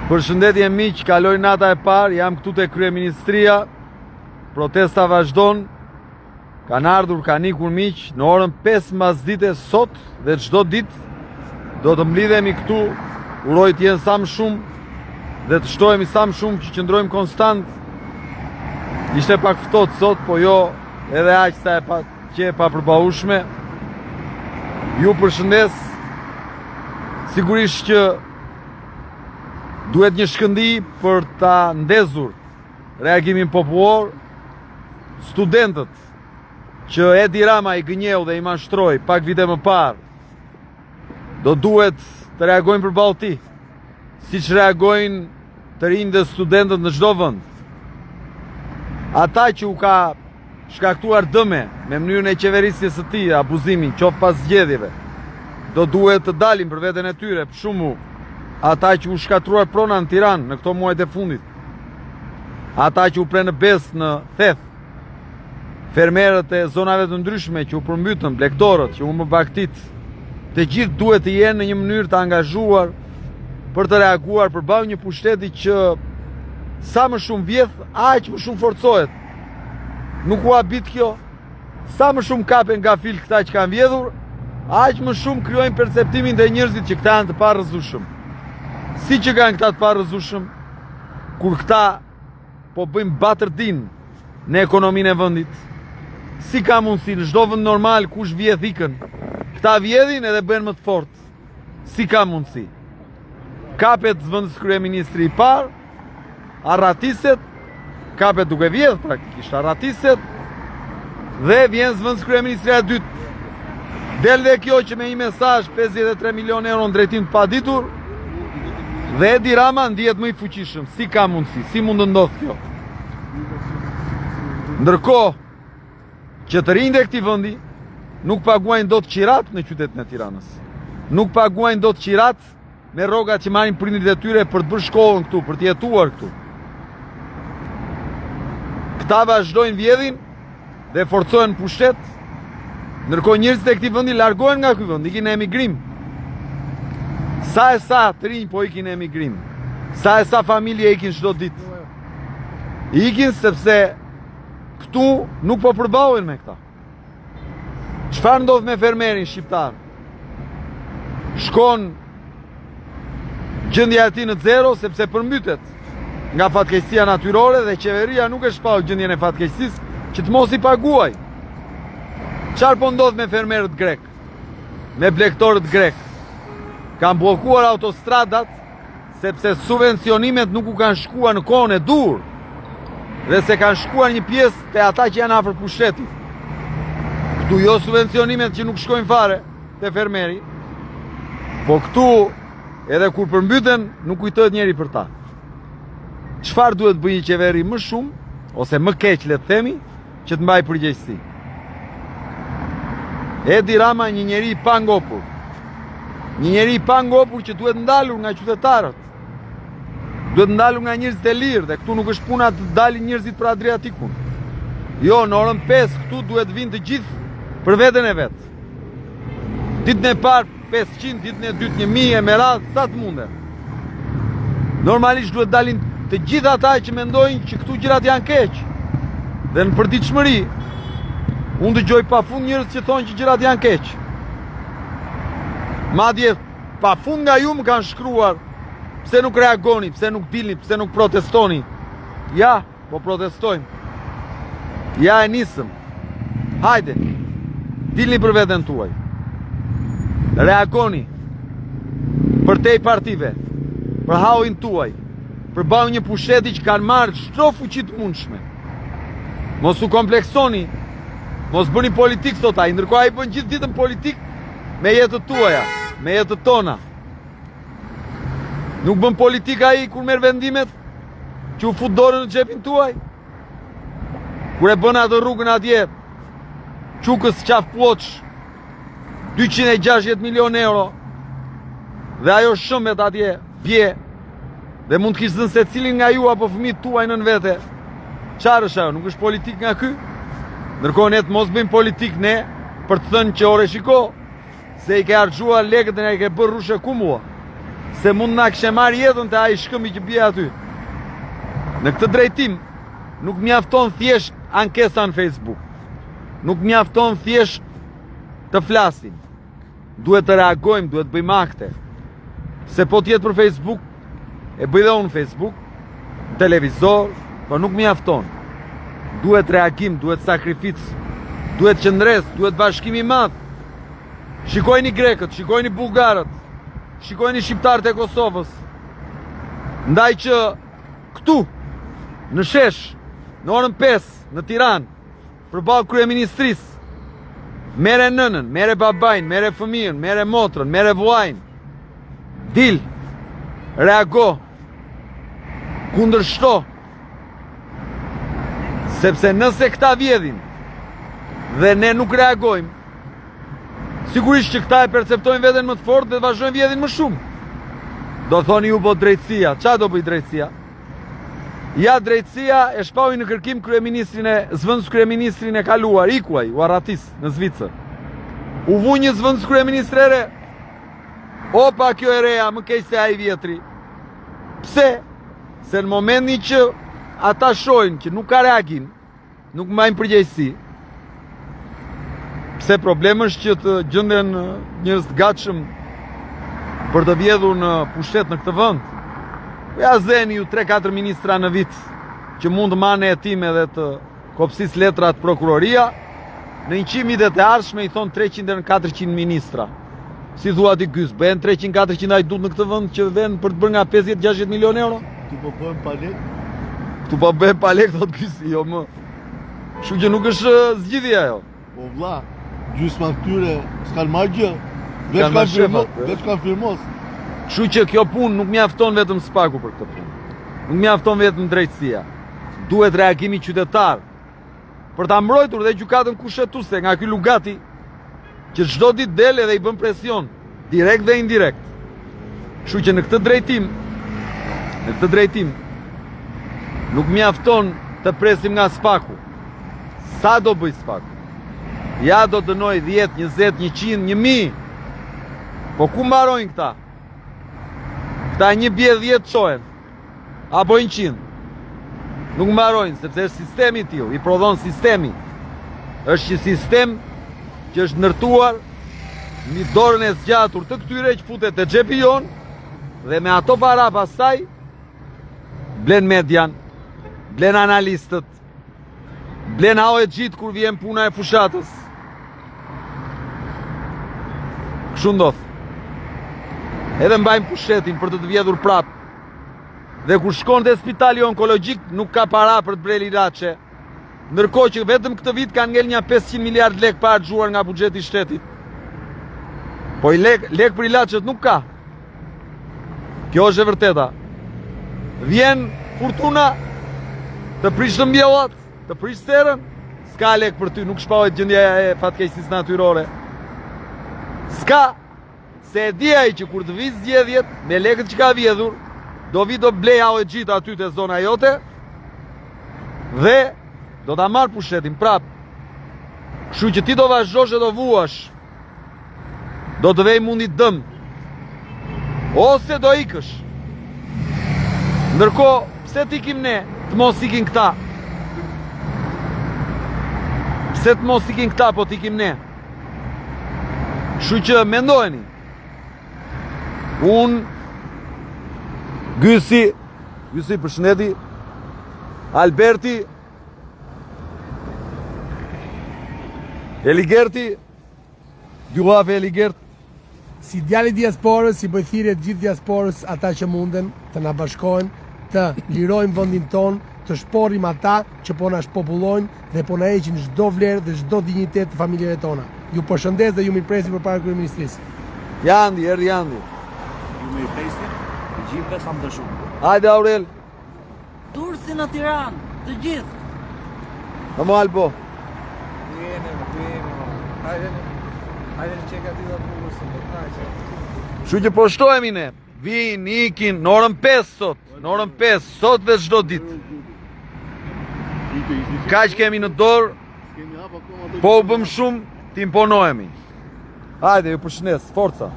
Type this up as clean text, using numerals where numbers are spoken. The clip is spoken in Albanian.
Përshëndetje miq, kaloj nata e parë, jam këtu te kryeministria. Protesta vazhdon. Kanë ardhur, kanë ikur miq në orën 5 mbasdite sot dhe çdo ditë do të mblidhemi këtu. Uroj të jenë sa më shumë dhe të shtohemi sa më shumë që qëndrojmë konstant. Ishte pak ftohtë sot, po jo edhe aq sa e papërballueshme. Ju përshëndes. Sigurisht që duhet një shkëndi për ta ndezur reagimin popullor. Studentët që Edi Rama i gënjeu dhe i mashtroi pak vite më parë, do duhet të reagojnë përballë tij, siç reagojnë të rinj dhe studentët në çdo vend. Ata që u ka shkaktuar dëme me mënyrën e qeverisjes së tij, abuzimin, qoftë pas zgjedhjeve, do duhet të dalin për veten e tyre, për shembull, ata që u shkatruar prona në Tiranë në këto muajt e fundit, ata që u prenë besë në theth, fermerët e zonave të ndryshme që u përmbytën, blegdorët që u më baktit, të gjithë duhet të jenë në një mënyrë të angazhuar për të reaguar përballë një pushteti që sa më shumë vjedh, aq më shumë forcohet. Nuk u habit kjo. Sa më shumë kapen nga fil këta që kanë vjedhur, aq më shumë krijojnë perceptimin dhe njerëzit që këta janë të parrëzueshëm. Si që kanë këta të parrëzueshëm, kur këta po bëjmë batërdin në ekonominë e vendit. Si ka mundësi në çdo vend normal kush vjedh ikën, këta vjedhin edhe bëhen më të fortë. Si ka mundësi? Kapet zvendës kryeministri i parë, arratiset, kapet duke vjedh praktikisht, arratiset, dhe vjen zvendës kryeministri e dytë. Del dhe kjo që me një mesazh 53 milion euro në drejtim të paditur, dhe Edi Rama ndihet më i fuqishëm. Si ka mundësi? Si mund të ndodhë kjo? Ndërkohë që të rinjtë e këtij vendi nuk paguajnë dot qirat në qytetin e Tiranës. Nuk paguajnë dot qirat me rrogat që marrin prindrit e tyre për të bërë shkollën këtu, për të jetuar këtu. Këta vazhdojnë vjedhin dhe forcohen pushtet, ndërkohë njerëzit e këtij vendi largohen nga ky vend, ikin në emigrim. Sa e sa të rinj po ikin në emigrim. Sa e sa familje ikin çdo ditë. Ikin sepse këtu nuk po përballen me këta. Çfarë ndodh me fermerin shqiptar? Shkon gjendja e tij në zero sepse përmbytet nga fatkeqësia natyrore dhe qeveria nuk e shpall gjendjen e fatkeqësisë që të mos i paguaj. Çfarë po ndodh me fermerët grek? Me blegdorët grek? Kanë bllokuar autostradat sepse subvencionimet nuk u kanë shkuar në kohën e dur dhe se kanë shkuar një pjesë te ata që janë afër pushtetit. Këtu jo subvencionimet që nuk shkojnë fare te fermeri, po këtu edhe kur përmbyten nuk kujtohet njeri për ta. Çfarë duhet bëjë një qeveri më shumë ose më keq le të themi që të mbajë përgjegjësi? Edi Rama një njeri i pangopur. Një njeri i pangopur që duhet ndalur nga qytetarët. Duhet ndalur nga njerëzit e lirë dhe këtu nuk është puna të dalin njerëzit për Adriatikun. Jo, në orën 5 këtu duhet vinë të gjithë për veten e vet. Ditën e parë 500, ditën e dytë 1000 me radhë sa të munden. Normalisht duhet dalin të gjithë ata që mendojnë që këtu gjërat janë keq. Dhe në përditshmëri unë dëgjoj pafund njerëz që thonë që gjërat janë keq. Madje pafund nga ju më kanë shkruar pse nuk reagoni, pse nuk dilni, pse nuk protestoni. Ja, po protestojmë. Ja e nisëm. Hajde, dilni për veten tuaj. Reagoni për te partive, për hallin tuaj, për balë një pushteti që kanë marrë çdo fuqi të mundshme. Mos u kompleksoni, mos bëni politik sot ai, ndërkohë ai bën gjithë ditën politik me jetët tuaja, me jetët tona. Nuk bën politik ai kur merr vendimet që u fut dorën në xhepin tuaj. Kur e bën atë rrugën atje, Çukës qaf ploç, 260 milion euro, dhe ajo shëmbet atje, bje, dhe mund të kishtë dhënë se cilin nga ju apo fëmijët tuaj nën vete. Çfarë është ajo? Nuk është politik nga ky? Ndërkohë ne të mos bëjmë politik ne për të thënë që ore shiko, se i ke harxuar lekët dhe ne i ke bërë rushe kumua. se mund na kishte marrë jetën te ai shkëmbi që bie aty. Në këtë drejtim, nuk mjafton thjesht ankesa në Facebook. Nuk mjafton thjesht të flasim. Duhet të reagojmë, duhet bëjmë akte. Se po tjetë për Facebook, e bëj dhe unë Facebook, në televizor, po nuk mjafton. Duhet reagim, duhet sakrificë, duhet qëndres, duhet bashkimi madh. Shikojni grekët, shikojni bullgarët, shikojni shqiptarët e Kosovës. Ndaj që këtu, në Shesh, në orën 5, në Tiranë, përballë kryeministrisë, mere nënën, mere babajnë, mere fëmijën, mere motrën, mere vllajën. Dil, reago, kundërshto. Sepse nëse këta vjedhin dhe ne nuk reagojmë, sigurisht që këta e perceptojnë veten më të fortë dhe vazhdojnë vjedhin më shumë. Do thoni ju po drejtësia, qa do bëj drejtësia? Ja, drejtësia e shpau në kërkim zëvendës kryeministrin e kaluar, ikuaj, u arratis në Zvicër. U vu një zëvendës kryeministrere, opa kjo e reja, më keq se ai vjetri. Pse? Se në momentin që ata shojnë që nuk ka reagim, nuk mbajnë përgjegjësi, pse problemi është që të gjenden njerëz të gatshëm për të vjedhur në pushtet në këtë vend. Ja zeni ju 3-4 ministra në vit që mund të marrë hetime dhe të kopsis letrat prokuroria, në 100 vitet e ardhshme i thon 300 deri në 400 ministra. Si thua ti Gys, bëhen 300-400 ajdut në këtë vend që vjen për të bërë nga 50-60 milion euro? Tu po bëhen pa lek? Tu po bëhen pa lek, thot Gys, jo më. Kështu që nuk është zgjidhja ajo. Po vlla, gjysma këtyre s'kan marrë gjë. Veç kanë firmos. Kështu që kjo punë nuk mjafton vetëm spaku për këtë punë. Nuk mjafton vetëm drejtësia. Duhet reagimi qytetar për ta mbrojtur dhe gjykatën kushtetuese nga ky Lugati që çdo ditë del edhe i bën presion, direkt dhe indirekt. Kështu që në këtë drejtim nuk mjafton të presim nga spaku. Sa do bëj spaku? Ja do dënoj 10, 20, 100, 1000. Po ku mbarojnë këta? Këta një bje 10 qohen, apo 100. Nuk mbarojnë, sepse është sistemi t'il, i prodhon sistemi. është një sistem që është ndërtuar një dorën e zgjatur të këtyre që futet e xhepi jon dhe me ato para pastaj blen median, blen analistët, blen hao e gjitë kur vjen puna e fushatës. Kështu ndodh. Edhe mbajmë pushtetin për të të vjedhur prap. Dhe kur shkon te spitali onkologjik nuk ka para për të bler ilaçe. Ndërkohë që vetëm këtë vit kanë ngel një 500 miliard lek pa harxuar nga buxheti i shtetit. Po i lek për ilaçet nuk ka. Kjo është e vërteta. Vjen fortuna të prish të mbjellat, të prish sterën, s'ka lek për ty, nuk shpahet gjendja e fatkeqësisë natyrore. S'ka, se e di ai që kur të vi zgjedhjet me lekët që ka vjedhur, do vi do blej hao e gjitë aty te zona jote dhe do ta marr pushtetin prap. Kështu që ti do vazhdosh e do vuash. Do të vej mundi dëm. Ose do ikësh. Ndërkohë, pse t'ikim ne, të mos ikin këta? Pse të mos ikin këta, po t'ikim ne? Kështu që mendojeni. Unë, Gysi përshëndeti, Alberti, Eligerti, Gjullafe Eligert. Si djali diasporës, si bëjthirje gjithë diasporës, ata që munden të na bashkojnë, të lirojmë vendin ton, të shporim ata që po na shpopullojnë dhe po na heqin çdo vlerë dhe çdo dinjitet të familjeve tona. Ju përshëndes dhe ju mirëpresim përpara kryeministrisë. Jandi, erdhi Jandi. Ju mirëpresim, të gjithëve sa më të shumë. Hajde Aurel. Tursi në Tiranë, të gjithë. Vamo Albo. Hajde në qeka ti dhe të mugësën. Kështu që po shtojemi ne. Vin, ikin, në orën 5 sot. Në orën 5, sot dhe çdo ditë. Kaq kemi në dorë, po u bëm shumë, ti imponohemi. Hajde, ju përshëndes, forca.